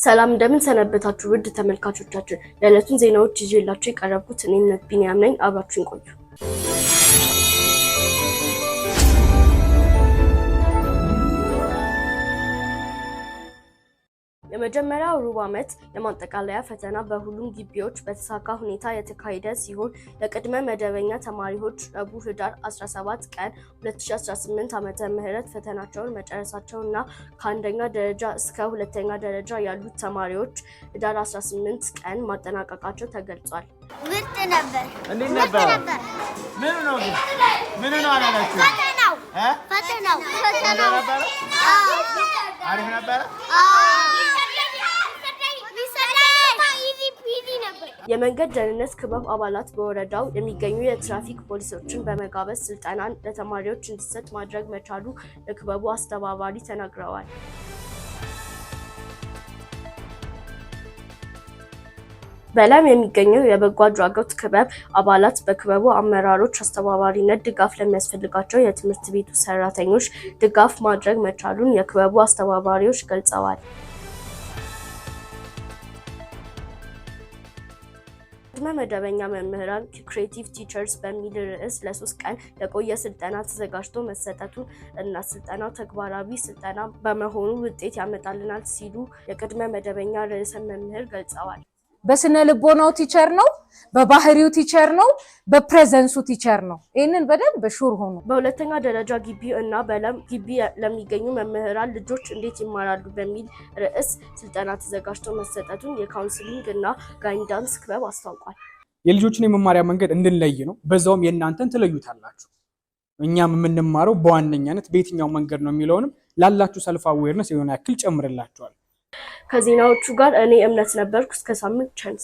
ሰላም እንደምን ሰነበታችሁ ውድ ተመልካቾቻችን ለዕለቱን ዜናዎች ይዤላችሁ የቀረብኩት እኔ ቢኒያም ነኝ አብራችሁን ቆዩ የመጀመሪያው ሩብ ዓመት የማጠቃለያ ፈተና በሁሉም ግቢዎች በተሳካ ሁኔታ የተካሄደ ሲሆን ለቅድመ መደበኛ ተማሪዎች ረቡዕ ህዳር 17 ቀን 2018 ዓ.ም ፈተናቸውን መጨረሳቸውና ከአንደኛ ደረጃ እስከ ሁለተኛ ደረጃ ያሉት ተማሪዎች ህዳር 18 ቀን ማጠናቀቃቸው ተገልጿል። ምርጥ ነበር። እንዴት ነበር? ምን ነው አላላችሁ? ፈተናው ነበር? አሪፍ ነበር? የመንገድ ደህንነት ክበብ አባላት በወረዳው የሚገኙ የትራፊክ ፖሊሶችን በመጋበዝ ስልጠና ለተማሪዎች እንዲሰጥ ማድረግ መቻሉ ለክበቡ አስተባባሪ ተናግረዋል። በላም የሚገኘው የበጎ አድራጎት ክበብ አባላት በክበቡ አመራሮች አስተባባሪነት ድጋፍ ለሚያስፈልጋቸው የትምህርት ቤቱ ሰራተኞች ድጋፍ ማድረግ መቻሉን የክበቡ አስተባባሪዎች ገልጸዋል። ቅድመ መደበኛ መምህራን ክሬቲቭ ቲቸርስ በሚል ርዕስ ለ3 ቀን ለቆየ ስልጠና ተዘጋጅቶ መሰጠቱን እና ስልጠናው ተግባራዊ ስልጠና በመሆኑ ውጤት ያመጣልናል ሲሉ የቅድመ መደበኛ ርዕሰ መምህር ገልጸዋል። በስነ ልቦናው ቲቸር ነው፣ በባህሪው ቲቸር ነው፣ በፕሬዘንሱ ቲቸር ነው። ይሄንን በደንብ በሹር ሆኖ በሁለተኛ ደረጃ ግቢ እና በለም ግቢ ለሚገኙ መምህራን ልጆች እንዴት ይማራሉ በሚል ርዕስ ስልጠና ተዘጋጅቶ መሰጠቱን የካውንስሊንግ እና ጋይዳንስ ክበብ አስታውቋል። የልጆችን የመማሪያ መንገድ እንድንለይ ነው። በዛውም የእናንተን ትለዩታላችሁ። እኛም የምንማረው በዋነኛነት በየትኛው መንገድ ነው የሚለውንም ላላችሁ ሰልፍ አዌርነስ የሆነ ያክል ጨምርላችኋል። ከዜናዎቹ ጋር እኔ እምነት ነበርኩ። እስከ ሳምንት ቸር